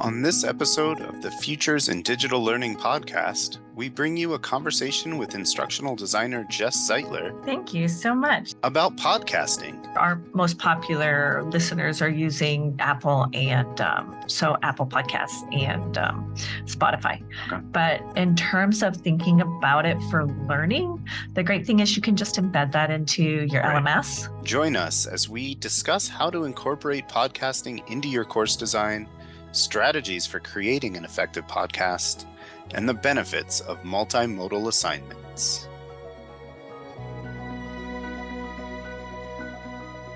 On this episode of the Futures in Digital Learning podcast, we bring you a conversation with instructional designer Jess Zeitler. Thank you so much. About podcasting. Our most popular listeners are using Apple and Apple Podcasts and Spotify. Okay. But in terms of thinking about it for learning, the great thing is you can just embed that into your LMS. Join us as we discuss how to incorporate podcasting into your course design, strategies for creating an effective podcast, and the benefits of multimodal assignments.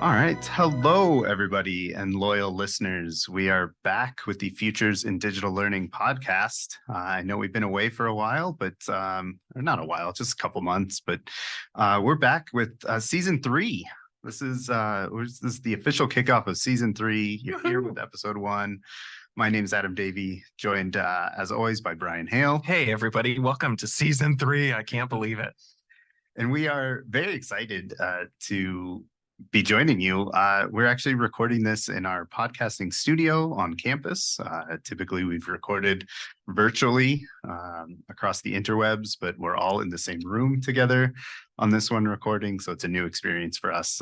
All right. Hello, everybody and loyal listeners. We are back with the Futures in Digital Learning podcast. I know we've been away for a while, but or not a while, just a couple months, but we're back with season 3. This is the official kickoff of season 3. You're here with episode 1. My name is Adam Davi, joined as always by Brian Hale. Hey, everybody. Welcome to season 3. I can't believe it. And we are very excited to be joining you. We're actually recording this in our podcasting studio on campus. Typically, we've recorded virtually across the interwebs, but we're all in the same room together on this one recording. So it's a new experience for us.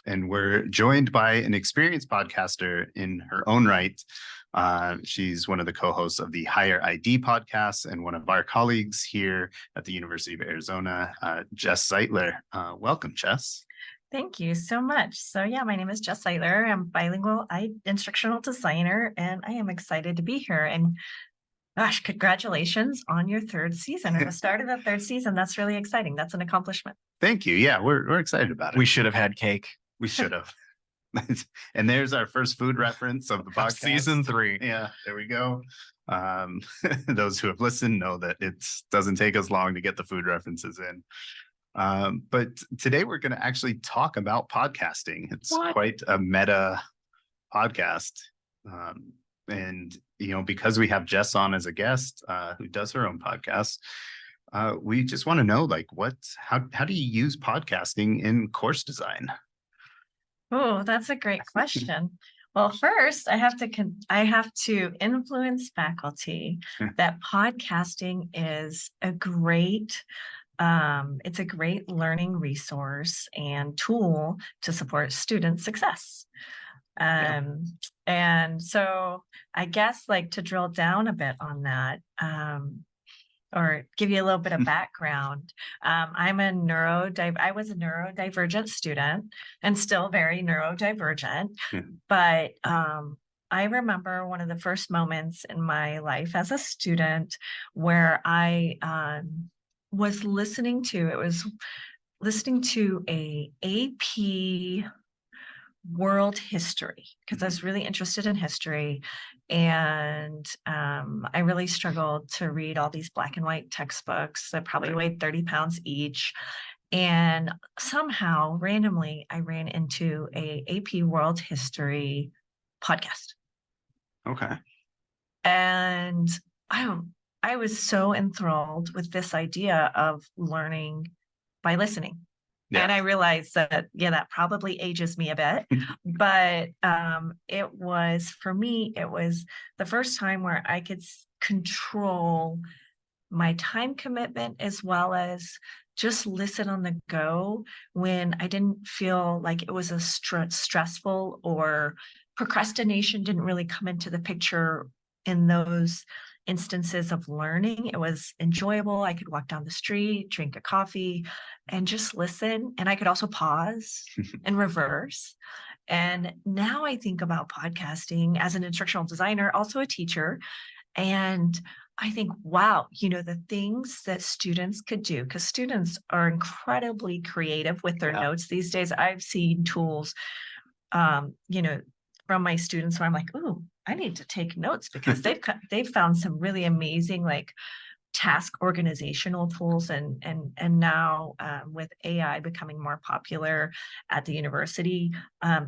And we're joined by an experienced podcaster in her own right. She's one of the co-hosts of the Higher ID podcast and one of our colleagues here at the University of Arizona, Jess Zeitler. Welcome, Jess. Thank you so much. So my name is Jess Zeitler. I'm bilingual instructional designer, and I am excited to be here. And gosh, congratulations on your 3rd season or the start of the 3rd season. That's really exciting. That's an accomplishment. Thank you. Yeah, we're excited about it. We should have had cake. We should have. And there's our first food reference of the podcast. Season 3. Yeah, there we go. Those who have listened know that it doesn't take us long to get the food references in. But today we're going to actually talk about podcasting. It's quite a meta podcast. And, because we have Jess on as a guest who does her own podcast, we just want to know, how do you use podcasting in course design? Oh, that's a great question. Well, first, I have to influence faculty that podcasting is a great learning resource and tool to support student success. And so I guess to drill down a bit on that, or give you a little bit of background. I was a neurodivergent student and still very neurodivergent. But I remember one of the first moments in my life as a student where I was listening to a AP world history, because I was really interested in history, and I really struggled to read all these black and white textbooks that probably weighed 30 pounds each. And somehow, randomly, I ran into a AP world history podcast. Okay. And I was so enthralled with this idea of learning by listening. Yeah. And I realized that, that probably ages me a bit, but it was the first time where I could control my time commitment as well as just listen on the go when I didn't feel like it was a stressful, or procrastination didn't really come into the picture in those instances of learning. It was enjoyable. I could walk down the street, drink a coffee, and just listen. And I could also pause and reverse. And now I think about podcasting as an instructional designer, also a teacher. And I think, wow, the things that students could do, because students are incredibly creative with their notes these days. I've seen tools, from my students where I'm like, ooh, I need to take notes, because they've found some really amazing task organizational tools, and now with AI becoming more popular at the university,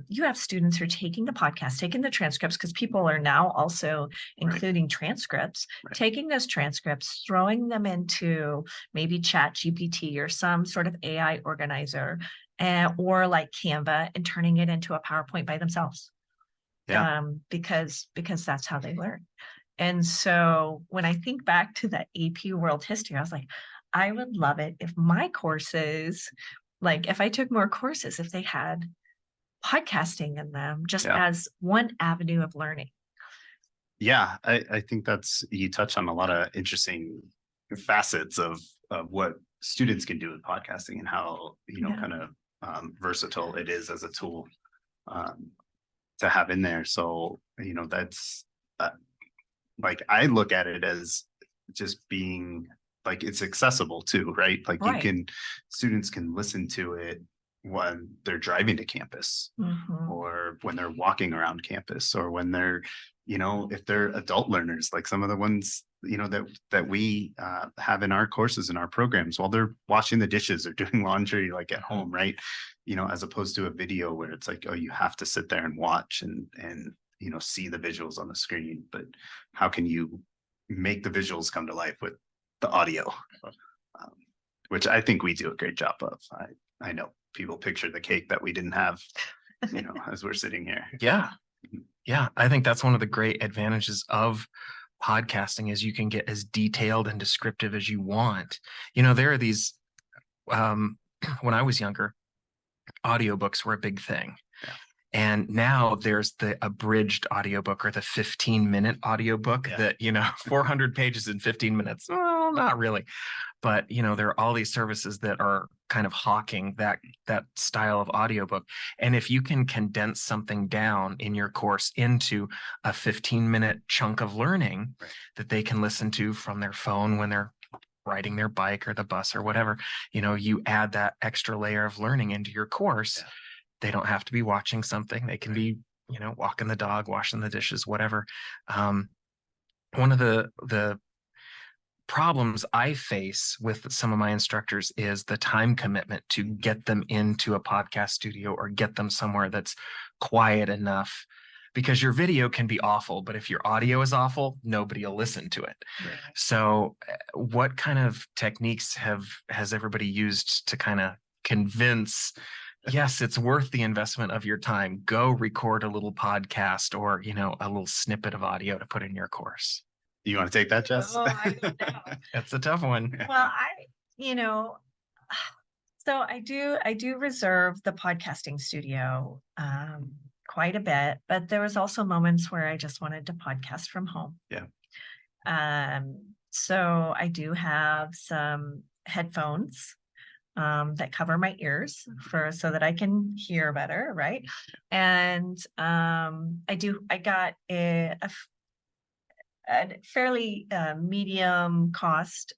you have students who are taking the podcast, taking the transcripts, because people are now also including transcripts, taking those transcripts, throwing them into maybe Chat GPT or some sort of AI organizer, or like Canva, and turning it into a PowerPoint by themselves. Yeah. because that's how they learn. And so when I think back to that AP World History, I was like, I would love it if my courses, like if I took more courses, if they had podcasting in them just Yeah. as one avenue of learning. Yeah, I think you touch on a lot of interesting facets of what students can do with podcasting and how, kind of versatile it is as a tool to have in there. So, that's like, I look at it as just being like, it's accessible too, right? Like Right. students can listen to it when they're driving to campus Mhm. or when they're walking around campus or when they're, if they're adult learners, like some of the ones, that we have in our courses and our programs while they're washing the dishes or doing laundry, like at home, right? As opposed to a video where it's like, oh, you have to sit there and watch and see the visuals on the screen, but how can you make the visuals come to life with the audio? Which I think we do a great job of. I know people picture the cake that we didn't have, as we're sitting here. Yeah. Yeah. I think that's one of the great advantages of podcasting is you can get as detailed and descriptive as you want. There are these, when I was younger, audiobooks were a big thing. Yeah. And now there's the abridged audiobook or the 15-minute audiobook that, 400 pages in 15 minutes. Well, not really. But, there are all these services that are kind of hawking that style of audiobook. And if you can condense something down in your course into a 15-minute chunk of learning that they can listen to from their phone when they're riding their bike or the bus or whatever, you add that extra layer of learning into your course. Yeah. They don't have to be watching something. They can be, walking the dog, washing the dishes, whatever. One of the problems I face with some of my instructors is the time commitment to get them into a podcast studio or get them somewhere that's quiet enough, because your video can be awful, but if your audio is awful, nobody will listen to it. Right. So what kind of techniques has everybody used to kind of convince, yes, it's worth the investment of your time, go record a little podcast or, a little snippet of audio to put in your course? You want to take that, Jess? Oh, I don't know. That's a tough one. Well, so I do reserve the podcasting studio quite a bit, but there was also moments where I just wanted to podcast from home. Yeah. So I do have some headphones that cover my ears so that I can hear better, right? And I got a fairly medium cost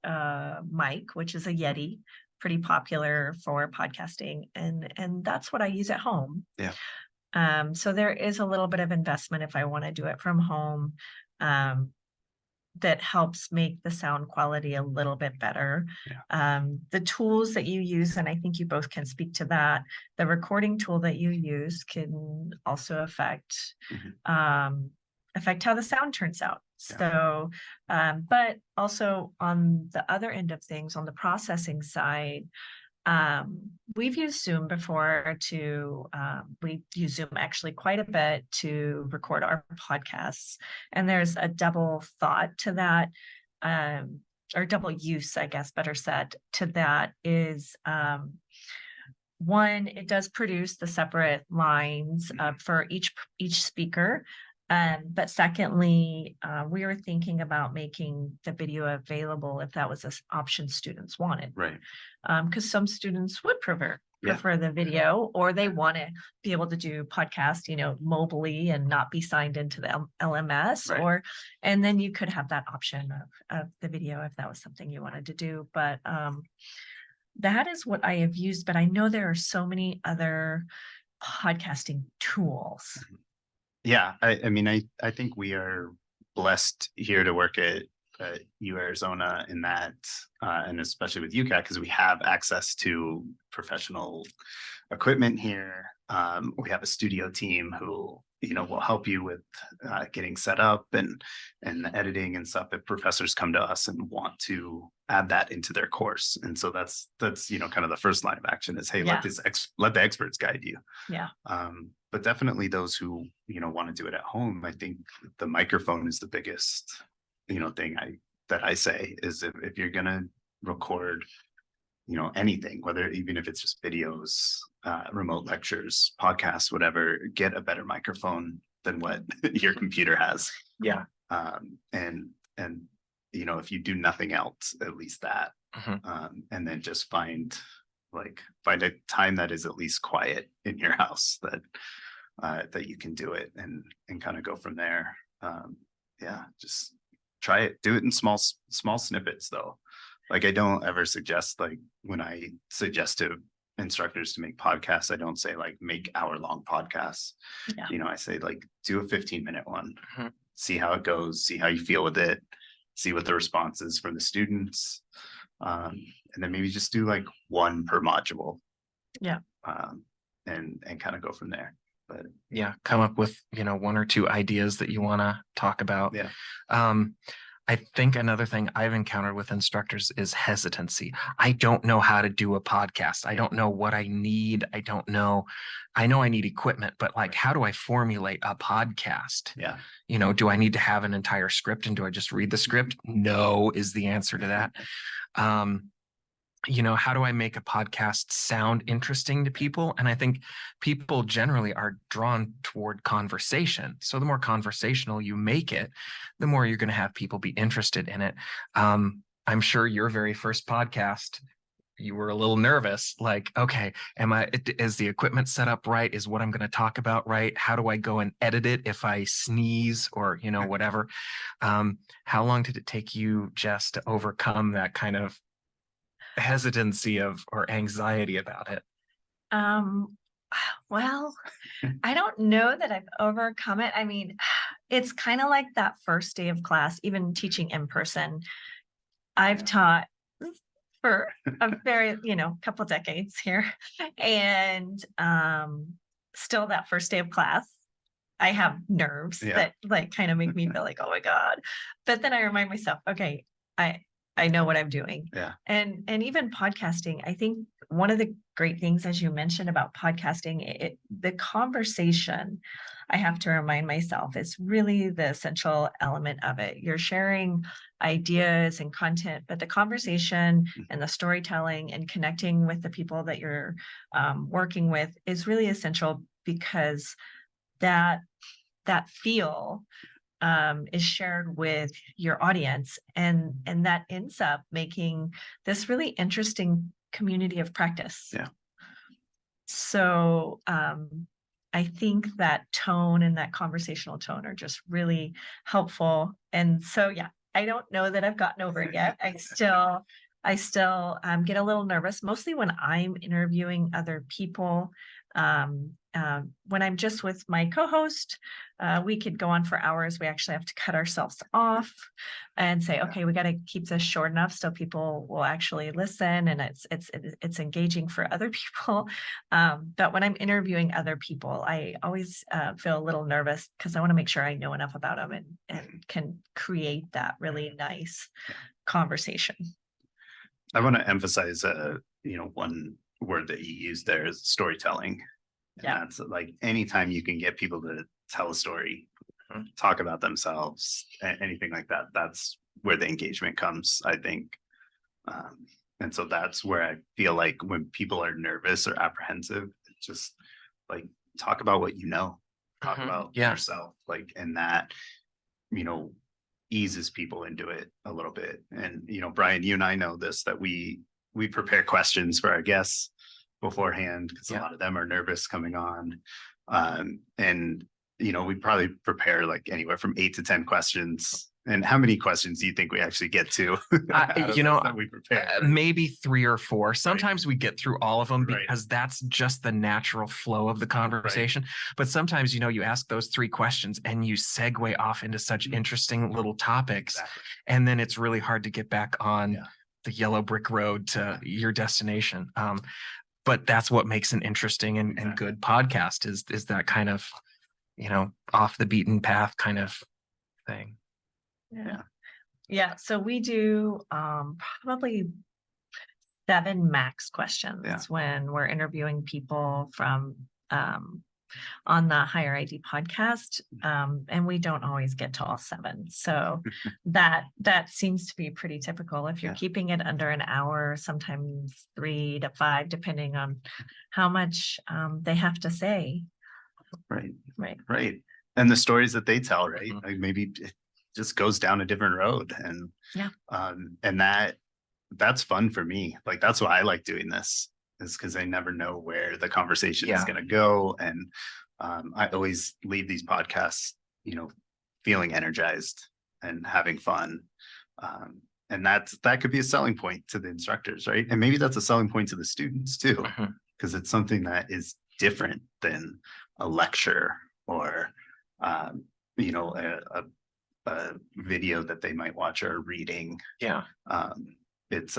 mic, which is a Yeti, pretty popular for podcasting, and that's what I use at home. Yeah. So there is a little bit of investment if I want to do it from home. That helps make the sound quality a little bit better. Yeah. The tools that you use, and I think you both can speak to that, the recording tool that you use can also affect how the sound turns out. Yeah. So, but also on the other end of things, on the processing side, we've used Zoom before we use Zoom actually quite a bit to record our podcasts. And there's a double thought to that, or double use, I guess, better said, to that is, one, it does produce the separate lines for each speaker. But secondly, we were thinking about making the video available if that was an option students wanted. Right. Because some students would prefer the video, or they want to be able to do podcast, mobily and not be signed into the LMS, right. And then you could have that option of the video if that was something you wanted to do. But that is what I have used. But I know there are so many other podcasting tools. Yeah, I mean, I think we are blessed here to work at U Arizona in that, and especially with UCAT, because we have access to professional equipment here. We have a studio team who, we'll help you with getting set up and editing and stuff if professors come to us and want to add that into their course. And so that's kind of the first line of action is, hey, let the experts guide you. Yeah. But definitely those who want to do it at home, I think the microphone is the biggest thing that I say is if you're gonna record anything, whether even if it's just videos, remote lectures, podcasts, whatever, get a better microphone than what your computer has. Yeah. And if you do nothing else, at least that. And then just find a time that is at least quiet in your house that you can do it and kind of go from there. Just try it, do it in small snippets though. I don't ever suggest, when I suggest to instructors to make podcasts, I don't say make hour-long podcasts. Yeah. I say do a 15-minute one, see how it goes, see how you feel with it, see what the response is from the students. And then maybe just do one per module. Yeah. And kind of go from there. But yeah, come up with, one or two ideas that you want to talk about. Yeah. I think another thing I've encountered with instructors is hesitancy. I don't know how to do a podcast. I don't know what I need. I know I need equipment, but how do I formulate a podcast? Yeah. Do I need to have an entire script and do I just read the script? No is the answer to that. How do I make a podcast sound interesting to people? And I think people generally are drawn toward conversation. So the more conversational you make it, the more you're going to have people be interested in it. I'm sure your very first podcast, you were a little nervous, okay, is the equipment set up right? Is what I'm going to talk about right? How do I go and edit it if I sneeze or, whatever? How long did it take you, Jess, to overcome that kind of hesitancy or anxiety about it? Well, I don't know that I've overcome it. I mean, it's kind of like that first day of class, even teaching in person. I've taught for a very, couple decades here. And still that first day of class, I have nerves that kind of make me feel oh my God. But then I remind myself, okay, I know what I'm doing. Yeah. And even podcasting, I think one of the great things, as you mentioned about podcasting, the conversation, I have to remind myself, is really the essential element of it. You're sharing ideas and content, but the conversation and the storytelling and connecting with the people that you're working with is really essential, because that feel is shared with your audience, and that ends up making this really interesting community of practice. Yeah. So I think that tone and that conversational tone are just really helpful. And so, yeah, I don't know that I've gotten over it yet. I still get a little nervous, mostly when I'm interviewing other people. When I'm just with my co-host, we could go on for hours. We actually have to cut ourselves off and say, okay, we got to keep this short enough so people will actually listen, and it's engaging for other people. But when I'm interviewing other people, I always feel a little nervous because I want to make sure I know enough about them and can create that really nice conversation. I want to emphasize, one word that you used there is storytelling. And that's anytime you can get people to tell a story, talk about themselves, anything like that, that's where the engagement comes, I think. And so that's where I feel when people are nervous or apprehensive, just talk about what talk about yourself, and that, eases people into it a little bit. And, Brian, you and I know this, that we prepare questions for our guests beforehand, because a lot of them are nervous coming on. And, we probably prepare anywhere from 8 to 10 questions. And how many questions do you think we actually get to? That we prepare? Maybe 3 or 4. Sometimes we get through all of them because that's just the natural flow of the conversation. But sometimes, you ask those 3 questions and you segue off into such interesting little topics. And then it's really hard to get back on the yellow brick road to your destination. But that's what makes an interesting and good podcast is that kind of off the beaten path kind of thing. Yeah. So we do probably 7 max questions when we're interviewing people from on the Higher ID podcast. And we don't always get to all 7. So that seems to be pretty typical. If you're keeping it under an hour, sometimes 3 to 5, depending on how much they have to say. Right. And the stories that they tell, right? Like maybe it just goes down a different road. And that's fun for me. Like, that's why I like doing this, is because I never know where the conversation is going to go. And I always leave these podcasts, feeling energized and having fun. And that could be a selling point to the instructors, right? And maybe that's a selling point to the students too, because it's something that is different than a lecture or, a video that they might watch or a reading. It's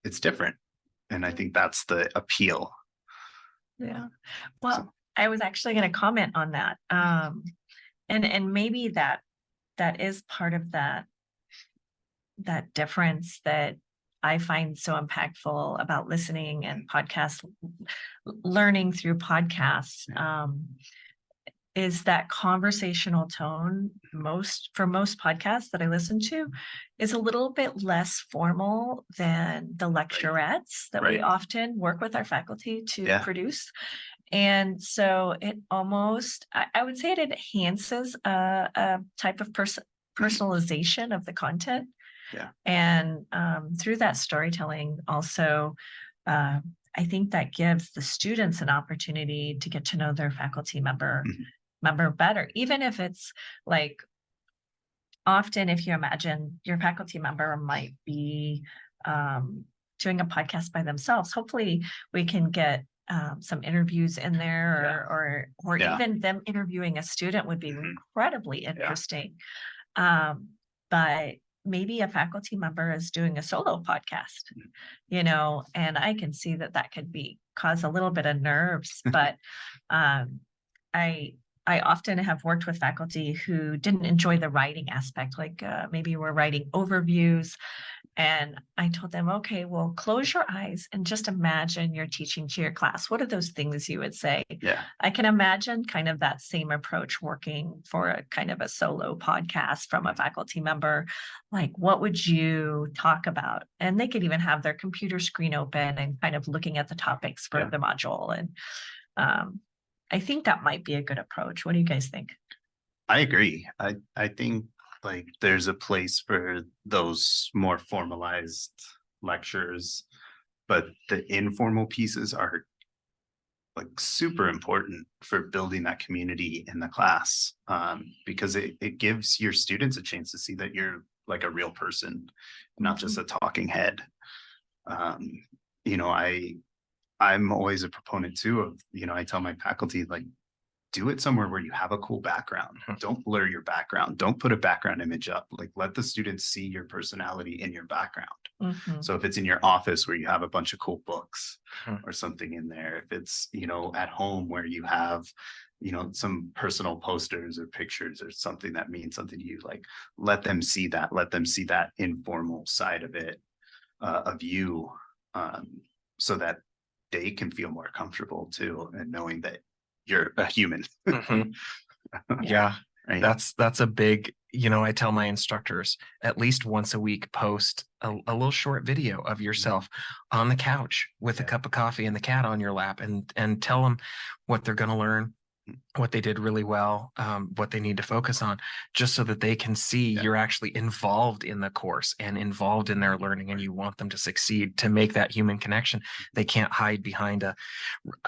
it's different. And I think that's the appeal. Well, I was actually going to comment on that. And maybe that is part of that difference that I find so impactful about listening and podcast learning through podcasts. Is that conversational tone for most podcasts that I listen to is a little bit less formal than the lecturettes that we often work with our faculty to produce. And so it almost, I would say it enhances a type of personalization of the content. And through that storytelling also, I think that gives the students an opportunity to get to know their faculty member better, even if it's like, often if you imagine your faculty member might be doing a podcast by themselves, hopefully we can get some interviews in there, or even them interviewing a student would be incredibly interesting. But maybe a faculty member is doing a solo podcast, and I can see that could cause a little bit of nerves, but I often have worked with faculty who didn't enjoy the writing aspect, like maybe we're writing overviews, and I told them, okay, well, close your eyes and just imagine you're teaching to your class. What are those things you would say? I can imagine kind of that same approach working for a kind of a solo podcast from a faculty member. Like, what would you talk about? And they could even have their computer screen open and kind of looking at the topics for the module. And I think that might be a good approach. What do you guys think? I agree. I think like there's a place for those more formalized lectures, but the informal pieces are like super important for building that community in the class, because it gives your students a chance to see that you're like a real person, not just a talking head. I'm always a proponent too of, I tell my faculty, like, do it somewhere where you have a cool background. Don't blur your background. Don't put a background image up. Like, let the students see your personality in your background. So if it's in your office where you have a bunch of cool books or something in there, if it's, at home where you have, some personal posters or pictures or something that means something to you, like, let them see that informal side of it, of you, so that they can feel more comfortable too, and knowing that you're a human. Right. That's a big, I tell my instructors at least once a week, post a little short video of yourself on the couch with a cup of coffee and the cat on your lap, and tell them what they're going to learn, what they did really well, what they need to focus on, just so that they can see you're actually involved in the course and involved in their learning, and you want them to succeed, to make that human connection. They can't hide behind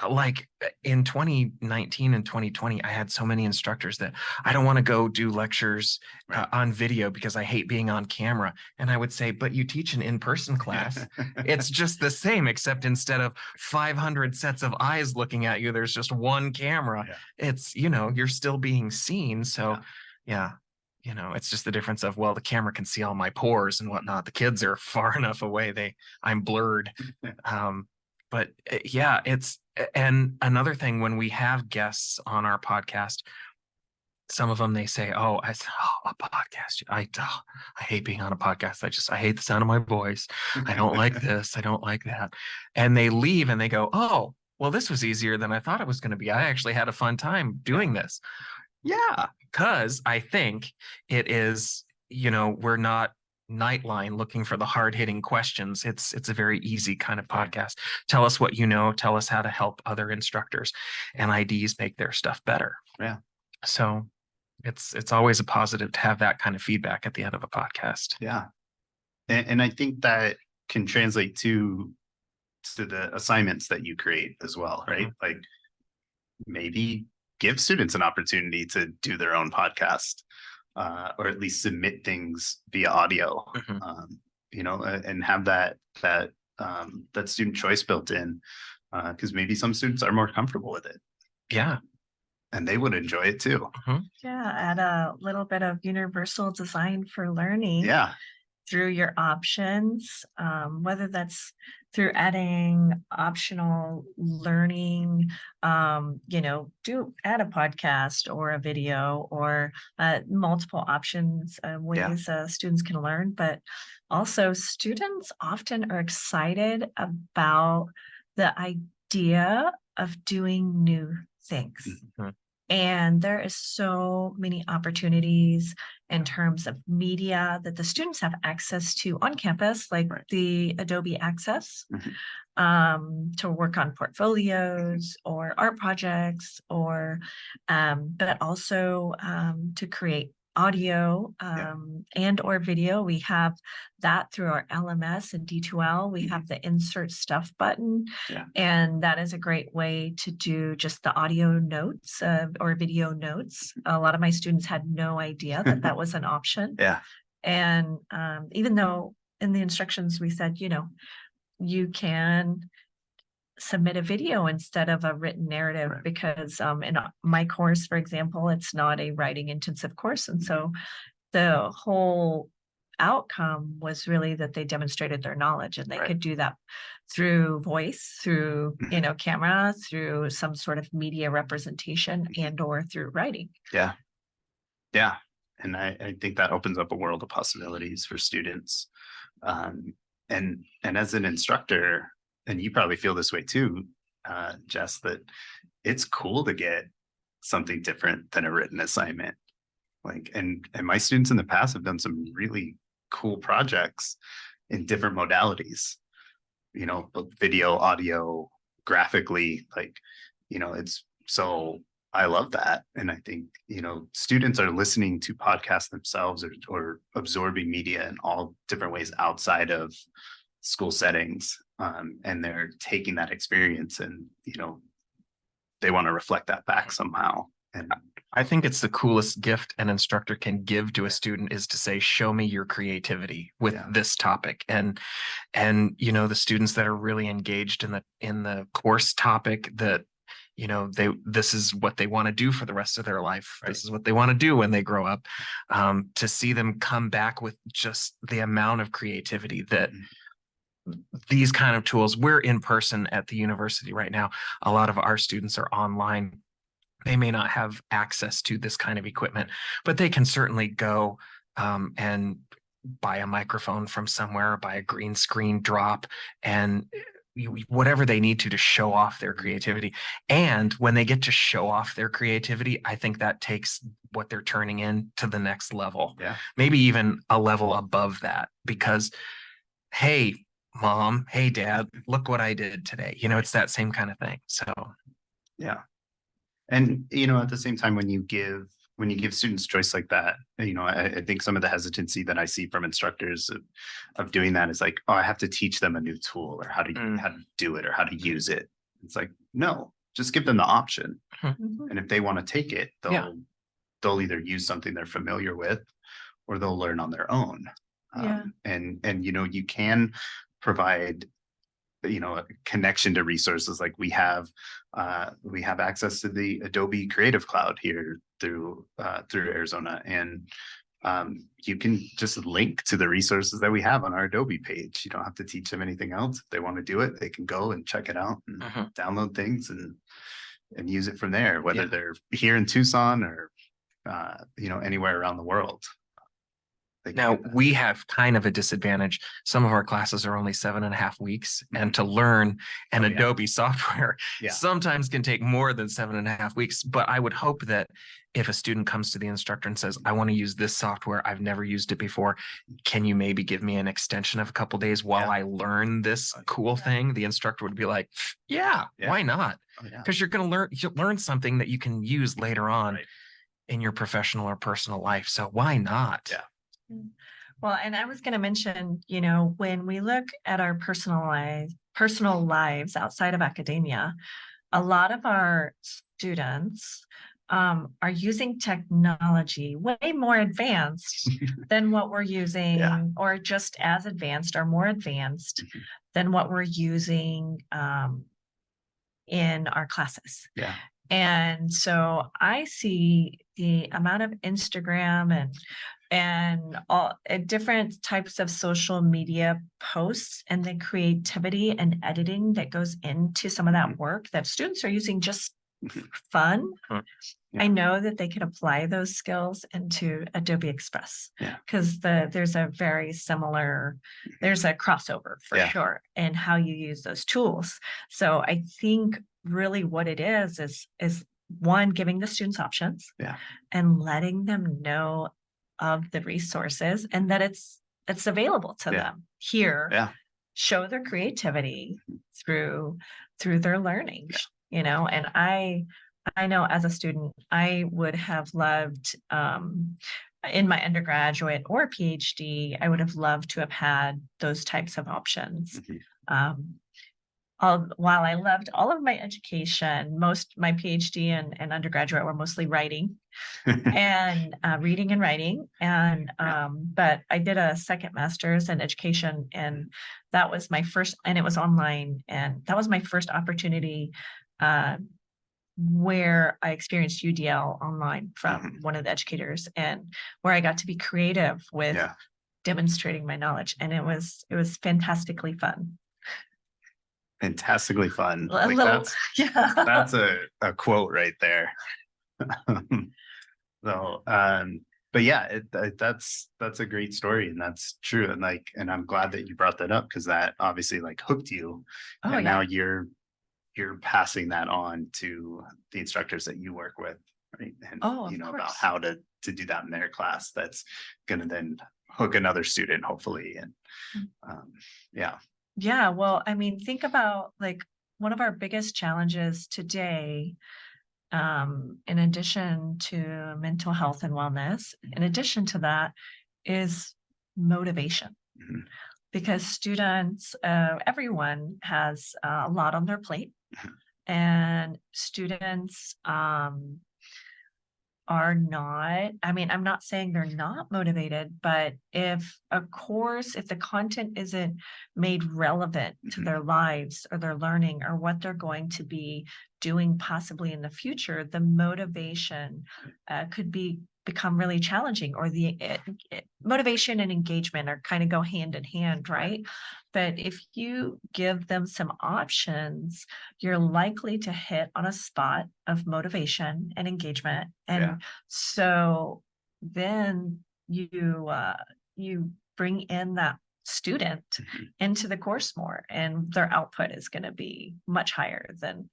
like in 2019 and 2020, I had so many instructors that I don't want to go do lectures on video because I hate being on camera. And I would say, but you teach an in-person class. It's just the same, except instead of 500 sets of eyes looking at you, there's just one camera. It's, you're still being seen. So it's just the difference of, well, the camera can see all my pores and whatnot. The kids are far enough away. I'm blurred. but yeah, and another thing, when we have guests on our podcast, some of them, they say, oh, a podcast. I hate being on a podcast. I hate the sound of my voice. I don't like this. I don't like that. And they leave and they go, oh, well, this was easier than I thought it was going to be. I actually had a fun time doing this. Yeah, because I think it is, we're not Nightline looking for the hard-hitting questions. It's a very easy kind of podcast. Tell us what you know, tell us how to help other instructors and IDs make their stuff better. Yeah. So it's always a positive to have that kind of feedback at the end of a podcast. Yeah. And I think that can translate to the assignments that you create as well, right? Mm-hmm. Like maybe give students an opportunity to do their own podcast, or at least submit things via audio, and have that student choice built in, because maybe some students are more comfortable with it. Yeah. And they would enjoy it too. Yeah, add a little bit of universal design for learning. Yeah. Through your options, whether that's through adding optional learning, do add a podcast or a video or multiple options, ways students can learn. But also students often are excited about the idea of doing new things. Mm-hmm. And there is so many opportunities in terms of media that the students have access to on campus, like the Adobe Access, to work on portfolios or art projects, or but also to create audio and or video. We have that through our LMS and D2L. We have the insert stuff button, and that is a great way to do just the audio notes or video notes. A lot of my students had no idea that that was an option. And even though in the instructions we said, you can submit a video instead of a written narrative, because in my course, for example, it's not a writing intensive course. And so the whole outcome was really that they demonstrated their knowledge, and they could do that through voice, through, camera, through some sort of media representation, and or through writing. Yeah. And I think that opens up a world of possibilities for students. And as an instructor, and you probably feel this way too, Jess, that it's cool to get something different than a written assignment. Like, and my students in the past have done some really cool projects in different modalities, both video, audio, graphically, it's so I love that. And I think, students are listening to podcasts themselves or absorbing media in all different ways outside of school settings. And they're taking that experience and, they want to reflect that back somehow. And I think it's the coolest gift an instructor can give to a student is to say, show me your creativity with this topic. And the students that are really engaged in the course topic, that this is what they want to do for the rest of their life. This is what they want to do when they grow up. To see them come back with just the amount of creativity that these kind of tools. We're in person at the university right now. A lot of our students are online. They may not have access to this kind of equipment, but they can certainly go and buy a microphone from somewhere, buy a green screen drop, and whatever they need to show off their creativity. And when they get to show off their creativity, I think that takes what they're turning in to the next level. Maybe even a level above that, because, hey, Mom, hey, Dad, look what I did today. It's that same kind of thing. So, and, at the same time, when you give students choice like that, I think some of the hesitancy that I see from instructors of doing that is like, oh, I have to teach them a new tool or how to do it or how to use it. It's like, no, just give them the option. And if they want to take it, they'll either use something they're familiar with or they'll learn on their own. And you can provide a connection to resources. Like we have access to the Adobe Creative Cloud here through Arizona, and you can just link to the resources that we have on our Adobe page. You don't have to teach them anything else. If they want to do it, they can go and check it out and download things and use it from there, whether they're here in Tucson or anywhere around the world. Now we have kind of a disadvantage. Some of our classes are only 7.5 weeks, and to learn an Adobe software sometimes can take more than 7.5 weeks. But I would hope that if a student comes to the instructor and says, I want to use this software, I've never used it before, can you maybe give me an extension of a couple of days while I learn this cool thing? The instructor would be like, why not? Because you're going to learn something that you can use later on in your professional or personal life. So why not? Well, and I was going to mention, when we look at our personal lives outside of academia, a lot of our students are using technology way more advanced than what we're using, or just as advanced or more advanced than what we're using in our classes. And so I see the amount of Instagram and all different types of social media posts and the creativity and editing that goes into some of that work that students are using just for fun. I know that they could apply those skills into Adobe Express because there's a crossover for sure in how you use those tools. So I think really what it is one, giving the students options and letting them know of the resources and that it's available to them here. Show their creativity through their learning, and I know as a student, I would have loved in my undergraduate or PhD, I would have loved to have had those types of options. While I loved all of my education, my PhD and undergraduate were mostly writing and reading and writing. And but I did a second master's in education, and that was my first, and it was online. And that was my first opportunity where I experienced UDL online from one of the educators, and where I got to be creative with demonstrating my knowledge. And it was fantastically fun. Fantastically fun. That's a quote right there. So, but that's a great story, and that's true. And I'm glad that you brought that up, because that obviously hooked you. Now you're passing that on to the instructors that you work with, right? And about how to do that in their class. That's going to then hook another student, hopefully. And Yeah, well, I mean, think about one of our biggest challenges today, in addition to mental health and wellness, in addition to that, is motivation. Because students, everyone has a lot on their plate, and students are not, I'm not saying they're not motivated, but if the content isn't made relevant to their lives or their learning or what they're going to be doing possibly in the future, the motivation could become really challenging, or the motivation and engagement are kind of go hand in hand, right? But if you give them some options, you're likely to hit on a spot of motivation and engagement. And so then you bring in that student into the course more, and their output is going to be much higher than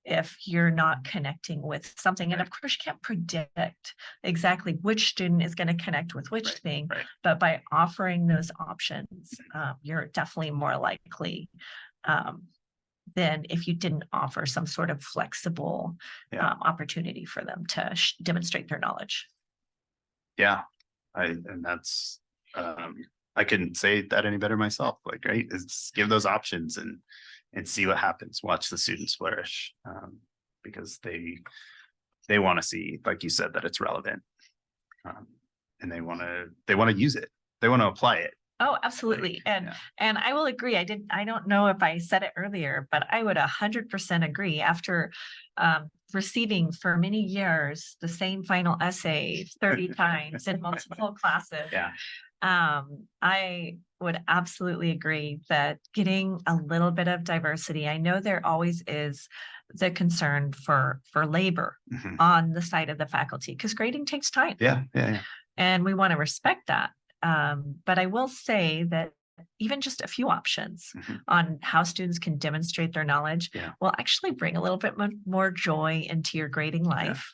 if you're not connecting with something. And of course, you can't predict exactly which student is going to connect with which thing, but by offering those options, you're definitely more likely than if you didn't offer some sort of flexible opportunity for them to demonstrate their knowledge. And that's I couldn't say that any better myself. Is give those options and see what happens. Watch the students flourish, because they want to see, like you said, that it's relevant, and they want to use it. They want to apply it. Oh, absolutely. And I will agree. I don't know if I said it earlier, but I would 100% agree. After receiving for many years the same final essay 30 times in multiple classes. Yeah. I would absolutely agree that getting a little bit of diversity, I know there always is the concern for labor on the side of the faculty, because grading takes time. Yeah. And we want to respect that. But I will say that even just a few options on how students can demonstrate their knowledge will actually bring a little bit more joy into your grading life,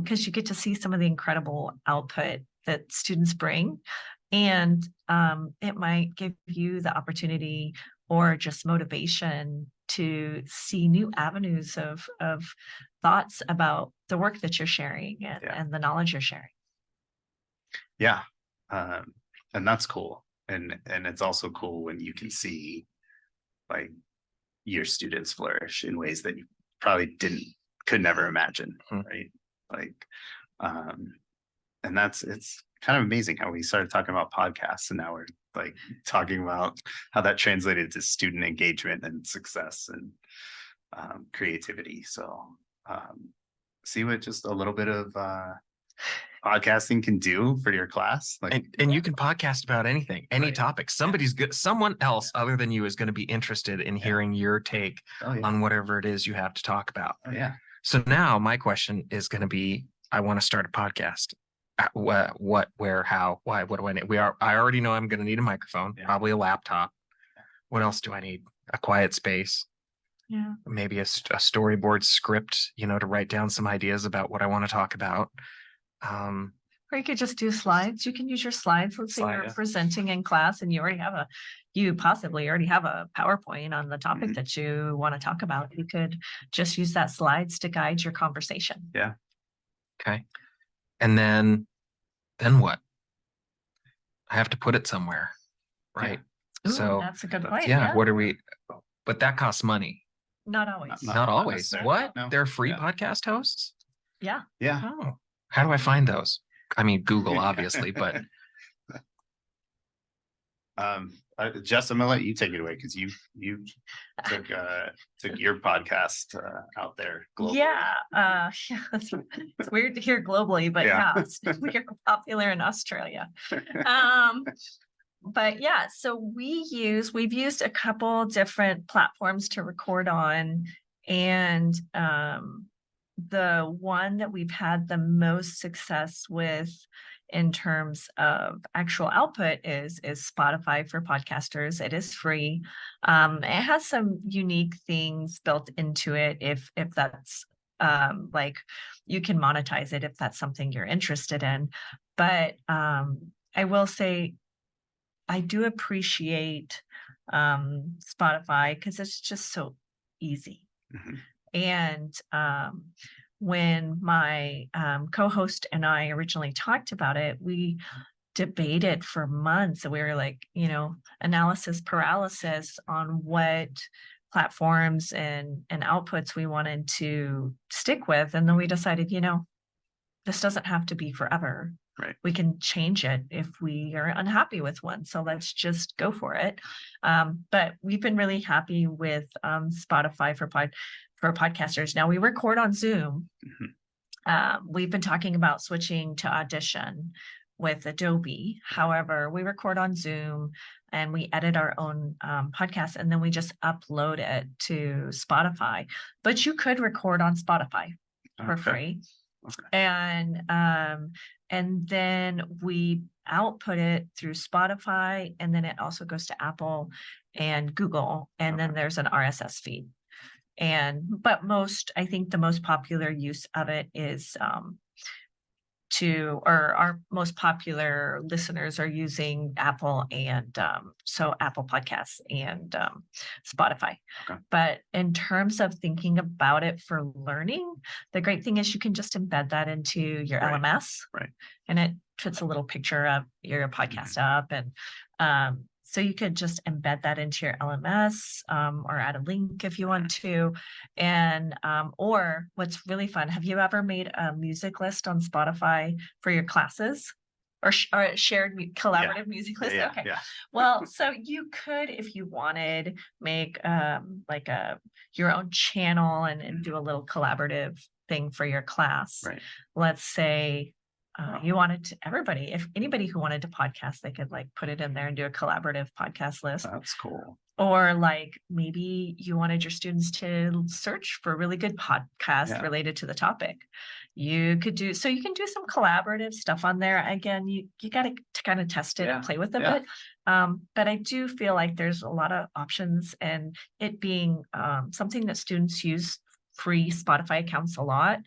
because you get to see some of the incredible output that students bring. And it might give you the opportunity or just motivation to see new avenues of thoughts about the work that you're sharing and the knowledge you're sharing. Yeah. And that's cool. And it's also cool when you can see like your students flourish in ways that you probably could never imagine. Right. Like, and it's kind of amazing how we started talking about podcasts and now we're like talking about how that translated to student engagement and success and creativity. So see what just a little bit of podcasting can do for your class. Like, and you can podcast about anything, any topic. Someone else other than you is going to be interested in hearing your take on whatever it is you have to talk about. So now my question is going to be, I want to start a podcast. What, where, how, why, what do I need? I already know I'm going to need a microphone, probably a laptop. What else do I need? A quiet space. Maybe a storyboard script, to write down some ideas about what I want to talk about. Or you could just do slides. You can use your slides. Let's say you're presenting in class and you possibly already have a PowerPoint on the topic that you want to talk about. You could just use that slides to guide your conversation. Okay. And then what? I have to put it somewhere, right? Ooh, so that's a good point. What are we? But that costs money. Not always. Not always. What? No. They're free podcast hosts? Yeah. Oh, how do I find those? I mean, Google, obviously, but. Jess, I'm gonna let you take it away because you took your podcast out there globally. It's weird to hear globally, but we're popular in Australia. But so we've used a couple different platforms to record on, and the one that we've had the most success with in terms of actual output is Spotify for podcasters. It is free. It has some unique things built into it if that's like you can monetize it if that's something you're interested in. But I will say I do appreciate Spotify because it's just so easy. And when my co-host and I originally talked about it, we debated for months, and we were like, analysis paralysis on what platforms and outputs we wanted to stick with. And then we decided, this doesn't have to be forever. Right. We can change it if we are unhappy with one. So let's just go for it. But we've been really happy with Spotify for podcasters. Now we record on Zoom. We've been talking about switching to Audition with Adobe. However, we record on Zoom and we edit our own podcast, and then we just upload it to Spotify. But you could record on Spotify for free. And then we output it through Spotify, and then it also goes to Apple and Google, and then there's an RSS feed. But I think the most popular use of it is our most popular listeners are using Apple and so Apple Podcasts and Spotify. But in terms of thinking about it for learning, the great thing is you can just embed that into your LMS, and it puts a little picture of your podcast up, and so you could just embed that into your LMS or add a link if you want to. And or what's really fun, have you ever made a music list on Spotify for your classes or shared collaborative music list? Well, so you could, if you wanted, make like your own channel and do a little collaborative thing for your class. Right. Let's say you wanted to, if anybody who wanted to podcast, they could like put it in there and do a collaborative podcast list. That's cool. Or like maybe you wanted your students to search for really good podcasts related to the topic. You can do some collaborative stuff on there. Again, you got to kind of test it and play with it a bit. But I do feel like there's a lot of options, and it being something that students use free Spotify accounts a lot.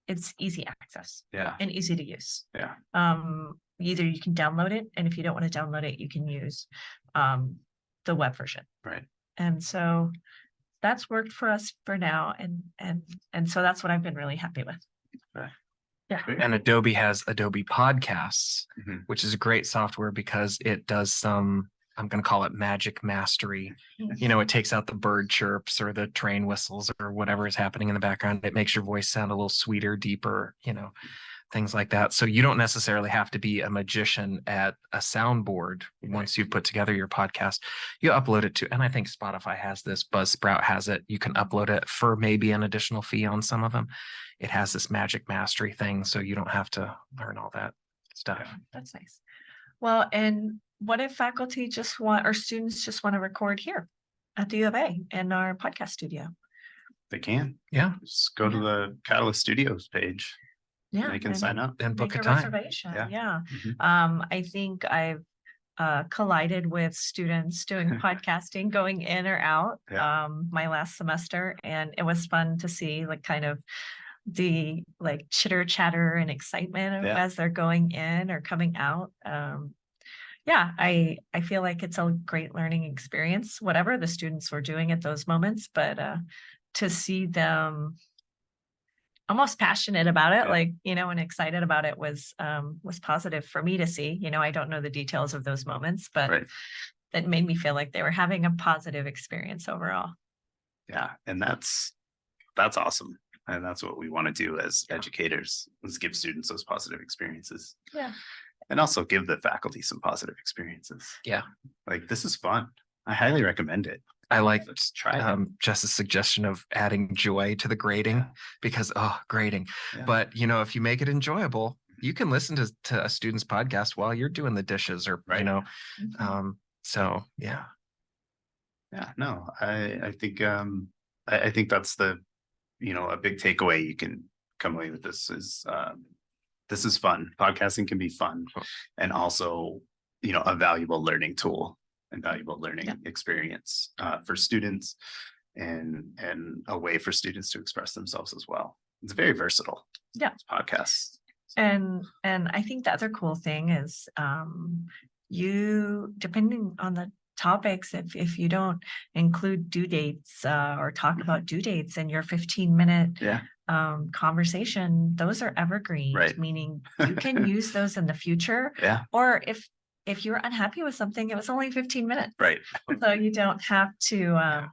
It's easy access and easy to use. Either you can download it, and if you don't want to download it, you can use the web version. Right. And so that's worked for us for now. And so that's what I've been really happy with. Right. Yeah. And Adobe has Adobe Podcasts, which is a great software because it does some, I'm going to call it magic mastery. You know, it takes out the bird chirps or the train whistles or whatever is happening in the background. It makes your voice sound a little sweeter, deeper, you know, things like that. So you don't necessarily have to be a magician at a soundboard once you've put together your podcast. You upload it to, and I think Spotify has this, Buzzsprout has it. You can upload it for maybe an additional fee on some of them. It has this magic mastery thing, so you don't have to learn all that stuff. Yeah, that's nice. Well, and what if faculty just want, or students just want to record here at the U of A in our podcast studio? They can. Yeah. Just go to the Catalyst Studios page. Yeah. They can sign up and book a time. reservation. Yeah. I think I've collided with students doing podcasting, going in or out my last semester. And it was fun to see like kind of the like chitter chatter and excitement as they're going in or coming out. I feel like it's a great learning experience, whatever the students were doing at those moments, but to see them almost passionate about it, like, you know, and excited about it was positive for me to see. You know, I don't know the details of those moments, but it made me feel like they were having a positive experience overall. Yeah. And that's awesome. And that's what we want to do as educators, is give students those positive experiences. Yeah. And also give the faculty some positive experiences. Yeah. Like, this is fun. I highly recommend it. I like try Jess's suggestion of adding joy to the grading because, grading. Yeah. But, you know, if you make it enjoyable, you can listen to a student's podcast while you're doing the dishes or, you know, so, yeah. Yeah, no, I think, I think that's the, you know, a big takeaway you can come away with this is fun. Podcasting can be fun and also, you know, a valuable learning tool and valuable learning experience for students and a way for students to express themselves as well. It's very versatile. Yeah. Podcasts. And I think the other cool thing is you, depending on the topics, if you don't include due dates or talk about due dates in your 15-minute conversation, those are evergreen, meaning you can use those in the future. Or if you're unhappy with something, it was only 15 minutes. So you don't have to,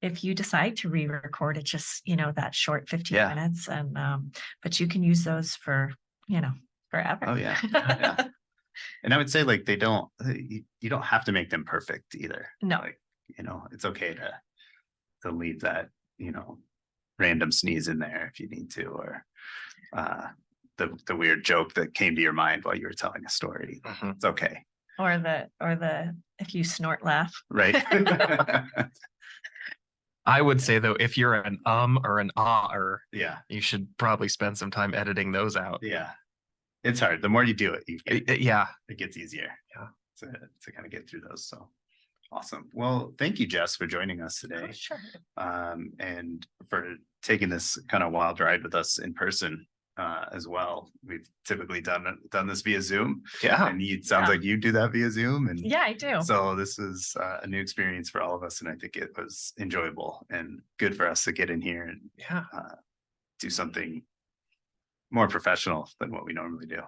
if you decide to re-record it, just, you know, that short 15 minutes. And, but you can use those for, you know, forever. Oh yeah. And I would say like, you don't have to make them perfect either. No, like, you know, it's okay to leave that, you know, random sneeze in there if you need to, or, the weird joke that came to your mind while you were telling a story. It's okay. Or the if you snort laugh. Right. I would say though, if you're an or an or you should probably spend some time editing those out. Yeah. It's hard. The more you do it, it gets easier. Yeah. To kind of get through those. So awesome. Well, thank you, Jess, for joining us today. Oh, sure. And for taking this kind of wild ride with us in person. As well. We've typically done this via Zoom. Yeah. And it sounds like you do that via Zoom. And yeah, I do. So this is a new experience for all of us. And I think it was enjoyable and good for us to get in here and do something more professional than what we normally do.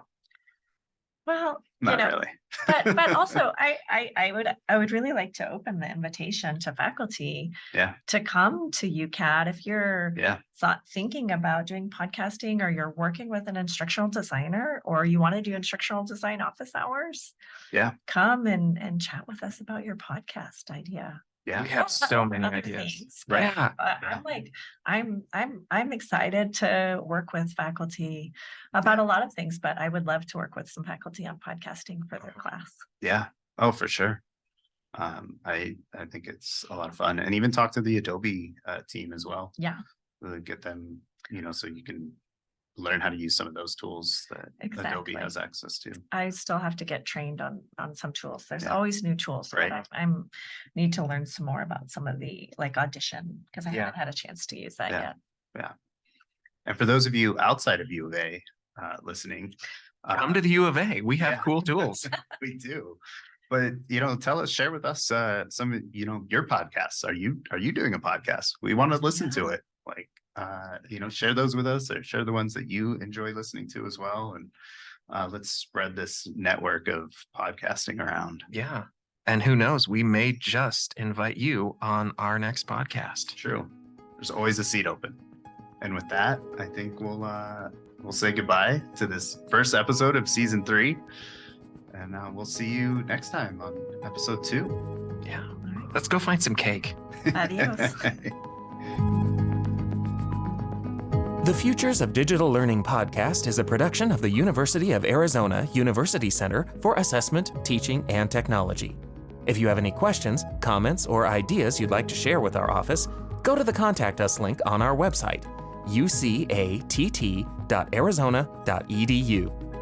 Well, not really. but also I would really like to open the invitation to faculty to come to UCAT if you're thinking about doing podcasting, or you're working with an instructional designer, or you want to do instructional design office hours. Come and chat with us about your podcast idea. Yeah. We have so many Other ideas. things, but, Yeah. I'm like, I'm excited to work with faculty about a lot of things, but I would love to work with some faculty on podcasting for their class. Yeah. Oh, for sure. I think it's a lot of fun, and even talk to the Adobe team as well. Yeah, Get them, so you can learn how to use some of those tools that exactly. Adobe has access to. I still have to get trained on some tools. There's Yeah. always new tools, Right. but I'm need to learn some more about some of the like Audition, because I haven't had a chance to use that yet. Yeah. And for those of you outside of U of A listening, Come to the U of A. We have cool tools. We do. But share with us some your podcasts. Are you doing a podcast? We want to listen to it. Like share those with us, or share the ones that you enjoy listening to as well. And let's spread this network of podcasting around. Yeah. And who knows, we may just invite you on our next podcast. True. There's always a seat open. And with that, I think we'll say goodbye to this first episode of season 3. And we'll see you next time on episode 2. Yeah. Let's go find some cake. Adios. The Futures of Digital Learning podcast is a production of the University of Arizona University Center for Assessment, Teaching, and Technology. If you have any questions, comments, or ideas you'd like to share with our office, go to the Contact Us link on our website, ucatt.arizona.edu.